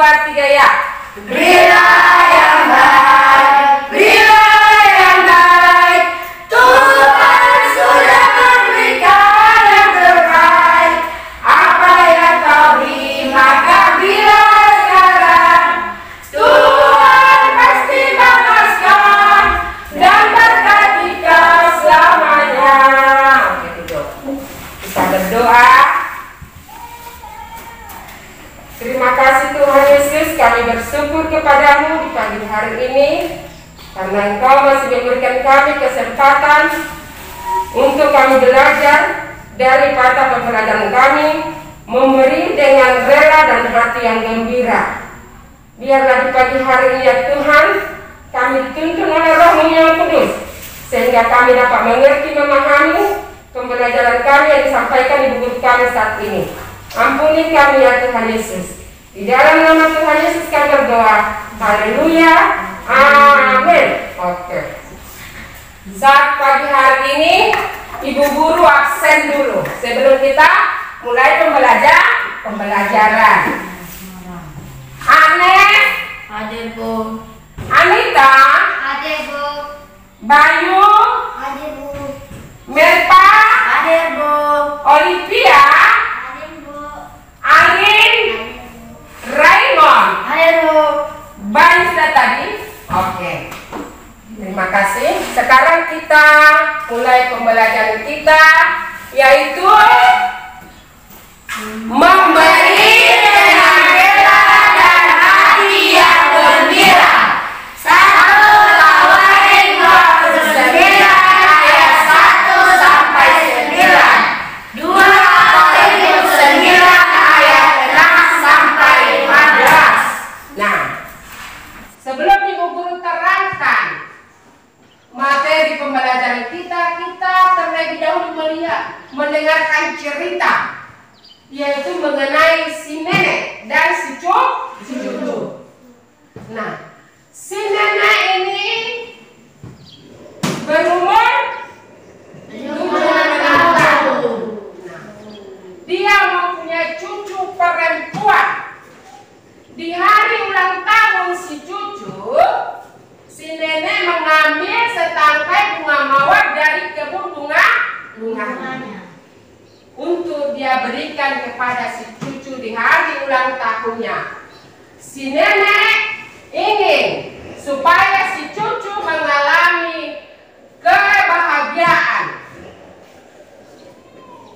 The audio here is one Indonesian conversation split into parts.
2, 3 ya. Berilah yang baik, berilah yang baik. Tuhan sudah memberikan yang terbaik. Apa yang kau beri maka berilah sekarang. Tuhan pasti balaskan dan berkati kau selamanya. Oke, duduk. Kita berdoa. Terima kasih Tuhan Yesus, kami bersyukur kepadamu di pagi hari ini karena Engkau masih memberikan kami kesempatan untuk kami belajar daripada pembelajaran kami, memberi dengan rela dan hati yang gembira. Biarlah di pagi hari ini ya Tuhan, kami dituntun oleh Roh-Mu yang kudus sehingga kami dapat mengerti, memahami pembelajaran kami yang disampaikan di buku kami saat ini. Ampuni kami ya Tuhan Yesus. Di dalam nama Tuhan Yesus kami berdoa. Haleluya. Amin. Oke. Saat pagi hari ini Ibu Guru absen dulu sebelum kita mulai pembelajaran. Aneh. Hadir Bu. Anita. Hadir Bu. Bayu. Hadir Bu. Melpa. Hadir Bu. Olivia. Angin, Raymond, Hadir Bu. Bayu sudah tadi. Oke. Terima kasih. Sekarang kita mulai pembelajaran kita, yaitu memberi dengan rela dan hati yang gembira. 1 Tawarin 29 ayat 1 sampai 9. 2 Korintus 9 ayat 6 sampai 15. Nah, sebelum Ibu Guru terangkan materi pembelajaran kita terlebih dahulu mendengarkan cerita, yaitu mengenai si nenek dan si cucu. Nah, si nenek ini berumur 76 tahun. Nah, dia mempunyai cucu perempuan. Di hari ulang tahun si cucu, si nenek mengambil setangkai bunga mawar dari kebun bunganya untuk dia berikan kepada si cucu di hari ulang tahunnya. Si nenek ingin supaya si cucu mengalami kebahagiaan.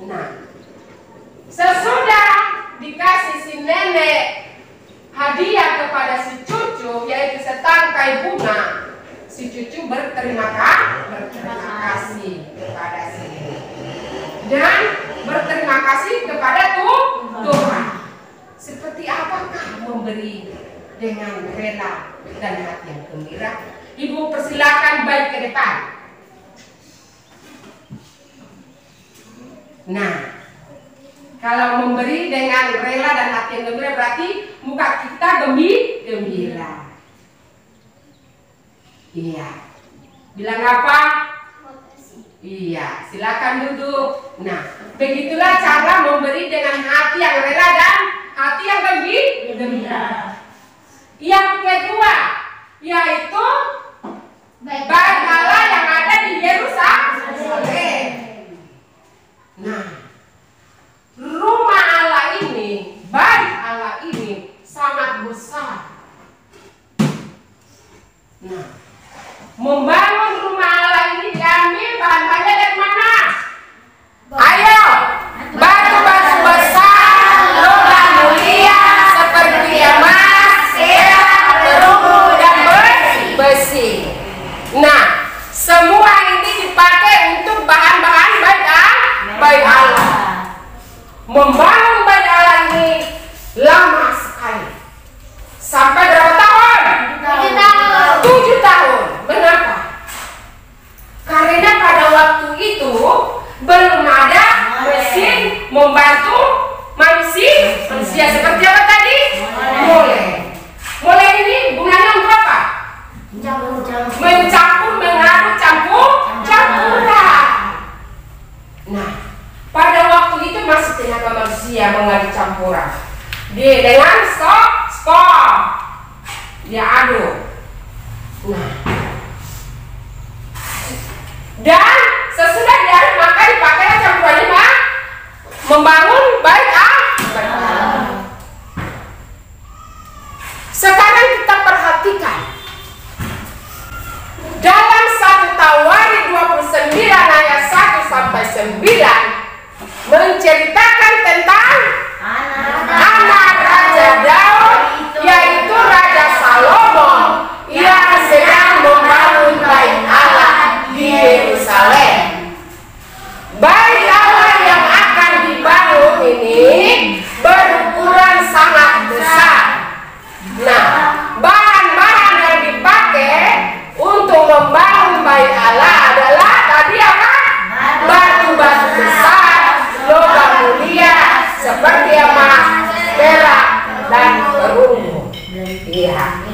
Nah, sesudah dikasih si nenek hadiah kepada si cucu, yaitu setangkai bunga, si cucu berterima kasih kepada si nenek dan berterima kasih kepada Tuhan. Seperti apakah memberi dengan rela dan hati yang gembira? Ibu persilakan baik ke depan. Nah, kalau memberi dengan rela dan hati yang gembira berarti muka kita gembira. Iya. Bilang apa? Iya, silakan duduk. Nah, begitulah cara memberi dengan hati yang rela dan hati yang gembira. Yang kedua, yaitu bait Allah yang ada di Yerusalem. Nah, rumah Allah ini, bait Allah ini sangat besar. Nah, membangun rumah Allah ini diambil bahan-bahannya dari mana? Ayo, batu-batu besar, logam mulia seperti emas, perak, perunggu, dan besi. Nah, semua ini dipakai untuk bahan-bahan bait Allah. Membangun bait Allah ini lama sekali. Sampai berapa tahun? 7 tahun. Mengapa? Karena pada waktu itu belum ada mesin membantu manusia seperti apa tadi? Mulai ini gunanya untuk apa? Mencampur, mengaduk, campuran. Nah, pada waktu itu masih tenaga manusia mengadu campuran dengan spot. dia aduk. Nah, dan sesudah diaduk maka dipakailah campuran 5 membangun bait Allah. Sekarang kita perhatikan dalam 1 Tawari 29 ayat 1 sampai 9 menceritakan tentang anak Raja Daud, yaitu Raja Salomo yang sedang membangun bait Allah di Yerusalem. Bait Allah yang akan dibangun ini berukuran sangat besar. Nah, bahan-bahan yang dipakai untuk membangun bait Allah adalah tadi apa? Batu-batu besar, logam mulia seperti emas, perak, dan perunggu. Iya.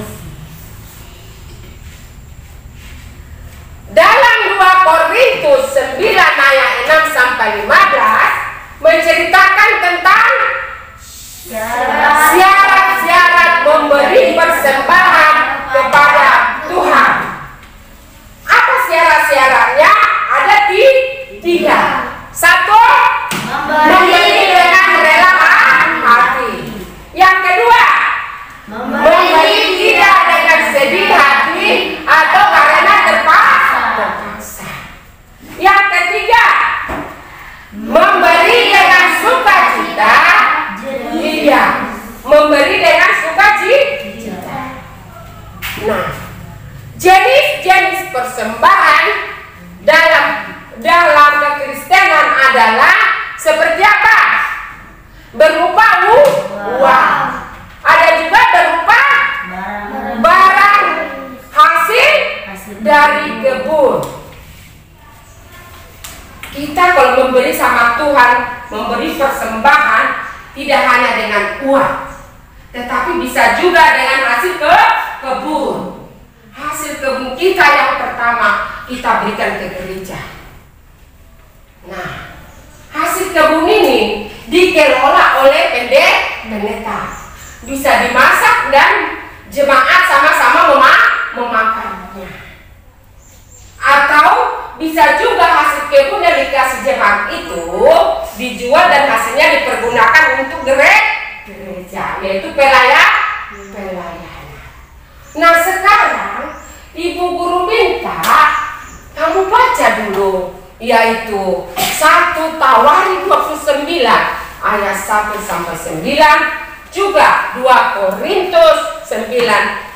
Dalam 2 Korintus 9 ayat 6 sampai 15 menceritakan tentang syarat-syarat memberi persembahan kepada Tuhan. Apa syarat-syaratnya? Ada 3. 1, memberi dengan rela hati. Yang kedua, memberi tidak dengan sedih hati atau karena terpaksa. Yang ketiga, memberi dengan sukacita. Iya, memberi dengan sukacita. Nah, jenis-jenis persembahan dalam kekristenan adalah seperti apa? Berupa uang. Ada juga berupa barang hasil dari kebun. Kita kalau memberi sama Tuhan, memberi persembahan tidak hanya dengan uang, tetapi bisa juga dengan hasil kebun. Hasil kebun kita yang pertama kita berikan ke gereja. Nah, hasil kebun ini dikelola oleh pendeta. Bisa dimasak dan jemaat sama-sama memakannya. Atau bisa juga hasil kebun yang dikasih jemaat itu dijual dan hasilnya dipergunakan untuk gereja, yaitu pelayanan. Nah, sekarang Ibu Guru minta kamu baca dulu, yaitu 1 Tawari 29 ayat 1 sampai 9, juga 2 Korintus 9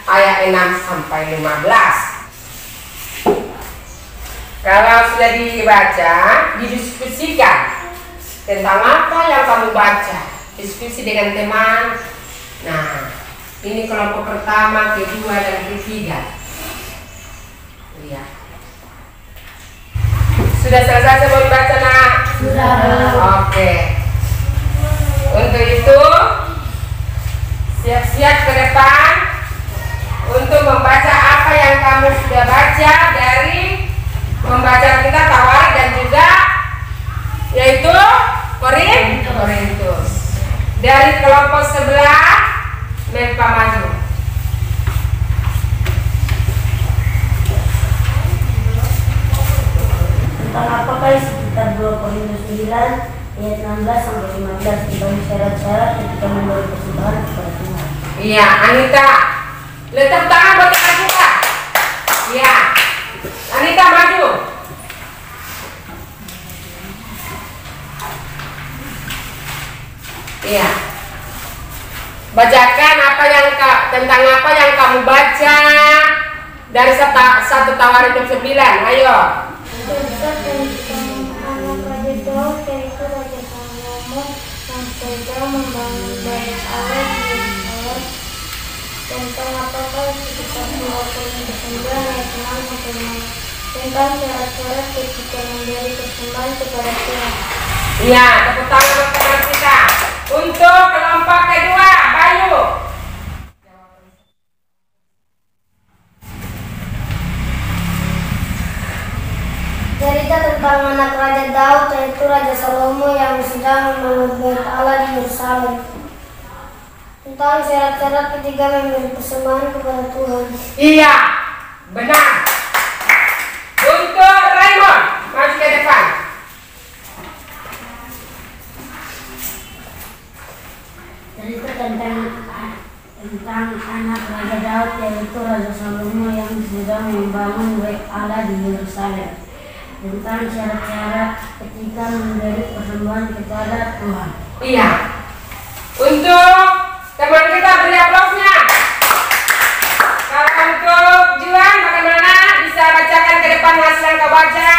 ayat 6 sampai 15. Kalau sudah dibaca, didiskusikan tentang apa yang kamu baca. Diskusi dengan teman. Nah, ini kelompok pertama, kedua, dan ketiga. Iya. Sudah selesai semua dibaca, nak? Sudah. Oke. Untuk itu, siap-siap ke depan untuk membaca apa yang kamu sudah baca dari membaca kita Tawari dan juga yaitu Korintus. Dari kelompok sebelah Melpa maju. Tentang apakah sekitar 2 Korintus 9 ayat 16 sampai 15 tentang syarat-syarat ketika memberi persembahan kepada Tuhan. Iya, Anita, letak tangan buat kita. Iya, Anita maju. Iya. Bacakan tentang apa yang kamu baca dari 1 Tawari 29. Ayo. Anak Raja Daud, yaitu Raja Salomo yang sedang membangun bait Allah di Yerusalem. Tentang apakah sekitar 2 Korintus 9 ayat 6 sampai 15 tentang syarat-syarat ketika memberi persembahan kepada Tuhan. Iya, tepuk tangan buat teman kita. Untuk kelompok kedua, Bayu. Cerita tentang anak Raja Daud, yaitu Raja Salomo yang sedang membangun bait Allah di Yerusalem. tentang syarat-syarat ketika memberi persembahan kepada Tuhan. Iya, benar. Untuk Raymond, maju ke depan. Cerita tentang anak Raja Daud, yaitu Raja Salomo yang sedang membangun Bait Allah di Yerusalem. Tentang syarat-syarat ketika memberi persembahan kepada Tuhan. Iya. Untuk teman kita beri aplausnya. Kalau untuk Juan bagaimana? Bisa bacakan ke depan hasil yang kau baca.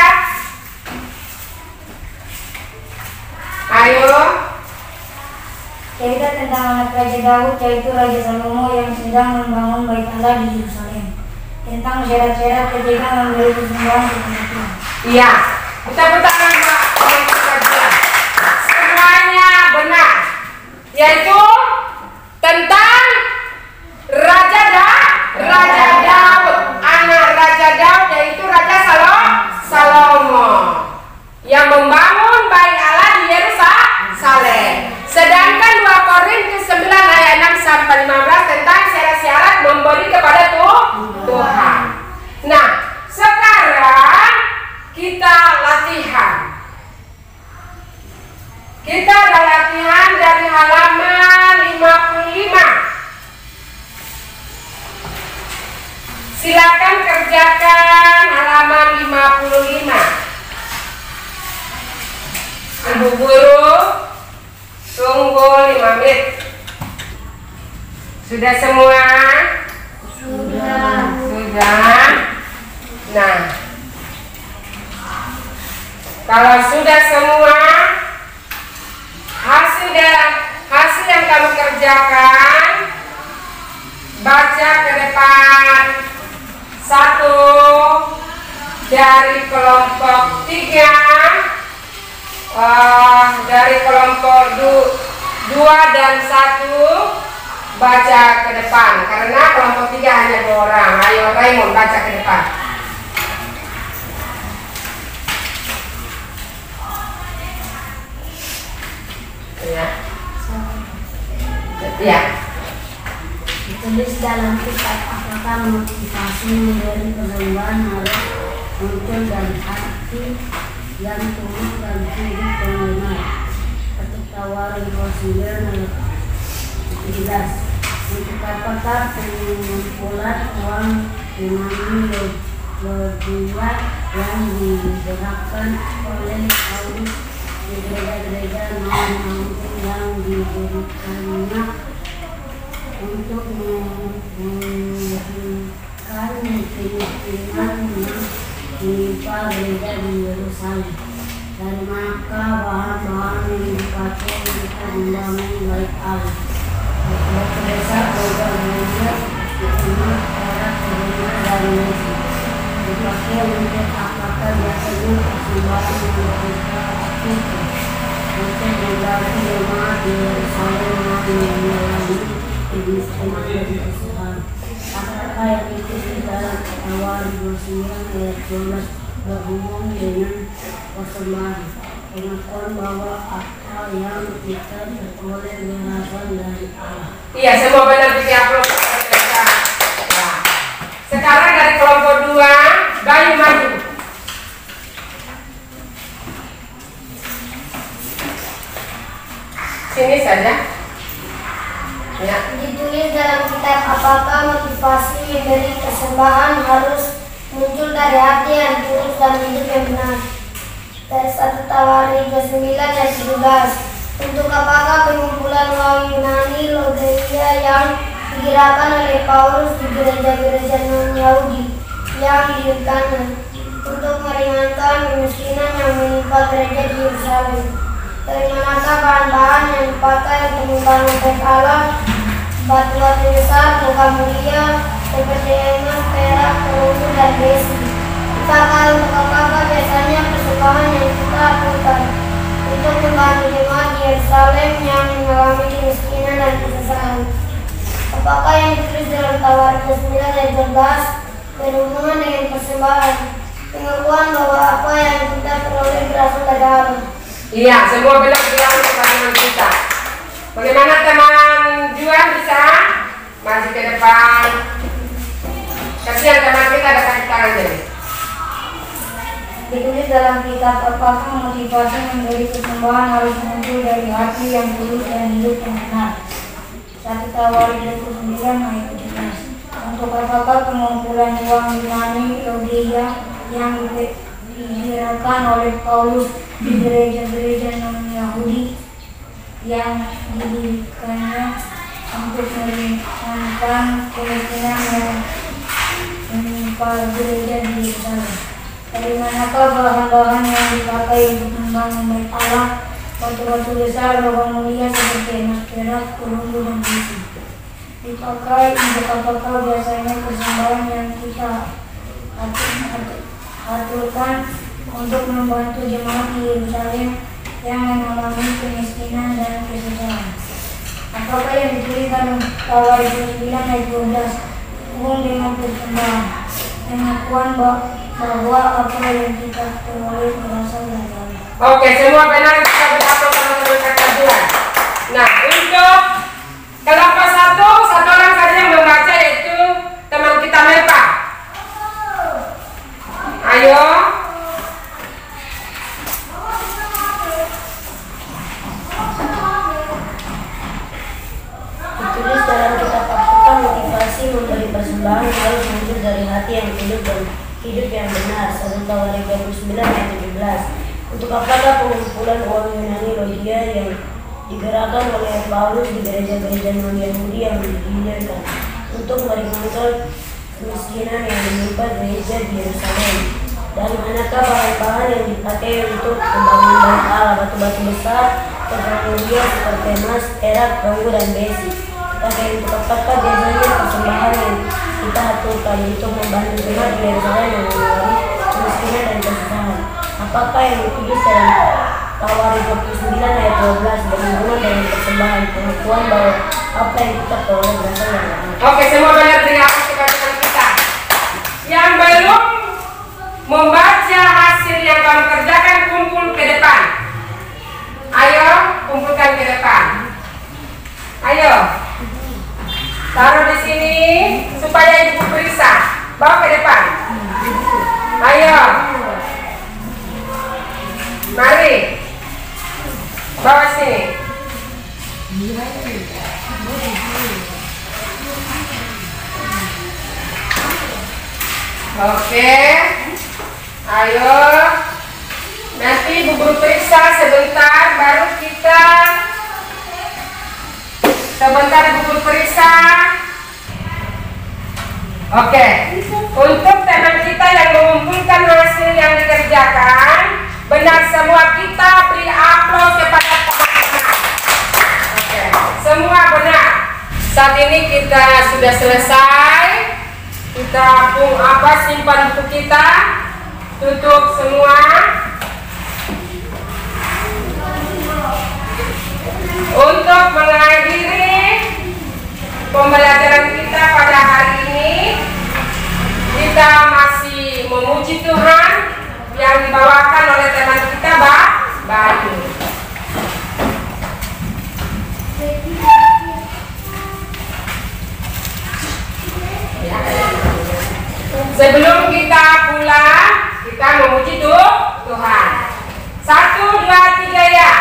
Ayo. Cerita tentang anak Raja Daud, yaitu Raja Salomo yang sedang membangun Bait Allah di Yerusalem. Tentang syarat-syarat ketika memberi persembahan kepada Tuhan. Iya. Tepuk tangan Pak. Semuanya benar. Yaitu tentang Raja Daud, anak Raja Daud, yaitu Raja Salomo yang membangun Bait Allah di Yerusalem. Sedangkan 2 Korintus 9 ayat 6 sampai 15 tentang syarat-syarat memberi kepada Tuhan. Nah, sekarang kita latihan. Kita ada latihan dari halaman 55. Silakan kerjakan halaman 55. Ibu guru tunggu 5 menit. Sudah semua? Sudah. Nah, kalau sudah semua, hasil yang kamu kerjakan, baca ke depan. 1 dari kelompok 3, dari kelompok 2 dan 1 baca ke depan, karena kelompok 3 hanya 2 orang. Ayo Raymond baca ke depan. Ya. Ditulis dalam kitab, apakah motivasi memberi persembahan harus muncul dari hati yang tulus dan sungguh penggemar. Ketuk Tawarin 29 ayat 17. Untuk apakah pengumpulan uang tunai berjumlah yang digerakkan oleh Paulus di gereja-gereja non-Muslim yang diberikannya untuk menghentikan kemiskinan yang menimpa gereja di Yerusalem. Dari manakah bahan-bahan yang dipakai untuk membangun Bait Allah? Desa gereja-gereja dikenal perak, kebenaran dan Yesus. Dipakai untuk apakah biasanya persembahan yang mereka lakukan untuk membangun jemaat di Yerusalem yang mengalami kemiskinan dan kesusahan. Apakah yang ditulis dalam Tawarin 29 ayat 12 berhubung dengan persembahan? Pengakuan bahwa apa yang kita peroleh berasal dari Allah. Iya, semua benar diupload. Nah, sekarang dari kelompok 2, Bayu maju. Sini saja. Ya. Ditulis dalam kitab, apakah motivasi memberi persembahan harus muncul dari hati yang tulus dan hidup yang benar. Dari 1 Tawarin 29 ayat 17. Untuk apakah pengumpulan uang Yunani Logeia yang digerakkan oleh Paulus di gereja-gereja non-Yahudi yang diberikannya untuk meringankan kemiskinan yang menimpa gereja di Yerusalem. Dari manakah bahan-bahan yang dipakai untuk membangun Bait Allah? Batu-batu besar, logam mulia, seperti emas, perak, perunggu, dan besi. Apakah untuk apakah biasanya persembahan yang kita lakukan untuk membantu jemaat di Yerusalem yang mengalami kemiskinan dan kesusahan? Apakah yang ditulis dalam Tawarin 9 ayat 12 berhubungan dengan persembahan? Pengakuan bahwa apa yang kita peroleh berasal dari Allah. Iya, semua benar dilakukan kepada kita. Bagaimana teman teman Juan bisa maju ke depan. Kasihan teman kita ada sakit tangan jadi. Ditulis dalam kitab, apakah motivasi menjadi persembahan harus muncul dari hati yang tulus dan hidup yang benar. 1 Tawarik 29 ayat 17. Untuk apakah pengumpulan uang yunani Yahudi yang didirikan oleh Paulus di gereja-gereja non-Yahudi yang didirikannya untuk meringankan kemiskinan yang menimpa gereja di Yerusalem. Dari manakah bahan-bahan yang dipakai untuk membangun bait Allah? Batu-batu besar, logam mulia seperti emas, perak, perunggu, dan besi. Dipakai untuk apakah? Biasanya persembahan yang kita aturkan untuk membantu jemaat di Yerusalem yang mengalami kemiskinan dan kesusahan. Apakah yang ditulis dalam Tawarik 29 ayat 12? Umum dengan persembahan, pengakuan bahwa apa yang kita peroleh berasal dari Allah. Oke, semua benar kita berapa sama-sama kata Tuhan. Nah, untuk kelompok satu orang saja yang membaca, yaitu teman kita Mepa. Ayo. Ditulis dalam kitab apakah motivasi memberi persembahan harus muncul dari hati yang tulus dan hidup yang benar. 1 Tawarik 29 ayat 17. Untuk apakah pengumpulan uang Yunani Rodia yang digerakkan oleh Paulus di gereja-gereja non-Yahudi yang didirikan untuk meringankan kemiskinan yang menimpa gereja di Yerusalem? Dan manakah bahan-bahan yang dipakai untuk membangun bait Allah? Batu-batu besar, logam mulia seperti emas, perak, perunggu, dan besi. Pakai untuk apakah? Biasanya persembahan yang kita aturkan untuk membantu jemaat di Yerusalem yang mengalami kemiskinan dan kesusahan. Apakah yang ditulis dalam Tawarik 29 ayat 12 berhubungan dengan persembahan, pengakuan bahwa apa yang kita peroleh berasal dari Allah? Oke, semua benar dengan teman kita. Yang belum membaca hasil yang kamu kerjakan, kumpul ke depan. Ayo, kumpulkan ke depan. Ayo, taruh di sini supaya ibu periksa. Bawa ke depan. Ayo, mari, bawa sini. Oke, ayo. Nanti ibu guru periksa sebentar, baru kita. Sebentar ibu guru periksa. Oke, untuk teman kita yang mengumpulkan hasil yang dikerjakan, benar semua, kita beri aplaus kepada teman-teman. Oke, semua benar. Saat ini kita sudah selesai. Kita simpan buku kita, tutup semua. Untuk mengakhiri pembelajaran kita pada hari ini, kita masih memuji Tuhan yang dibawakan oleh teman kita, Bayu. Sebelum kita pulang, kita memuji Tuhan. 1, 2, 3 ya.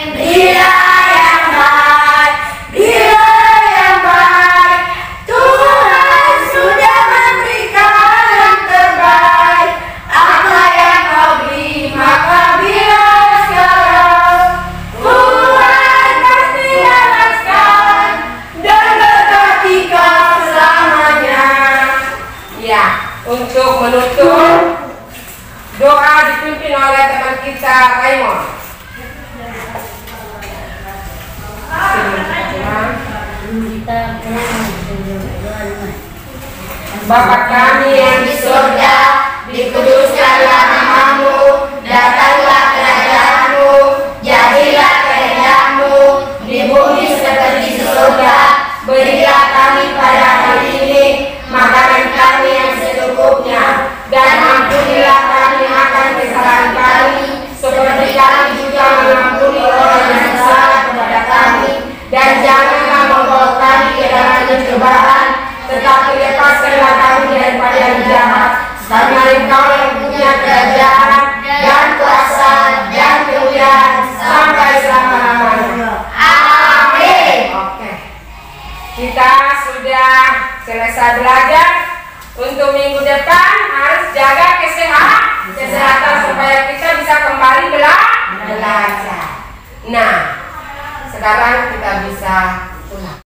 Dia yang baik, Dia yang baik, Tuhan sudah memberikan yang terbaik. Apa yang kau beri maka biar sekarang, Tuhan pasti balaskan dan berkati kau selamanya. Ya, untuk menutup, doa dipimpin oleh teman kita Raymond. Bapa kami yang di surga, dikuduskanlah nama-Mu, datanglah kerajaan-Mu, jadilah kehendak-Mu di bumi seperti di surga. Berilah kami pada hari ini makanan kami yang secukupnya, dan ampunilah kami akan kesalahan kami, seperti kami juga mengampuni orang yang salah kepada kami, dan janganlah kita sudah selesai belajar. Untuk minggu depan harus jaga kesehatan supaya kita bisa kembali belajar. Nah, sekarang kita bisa pulang.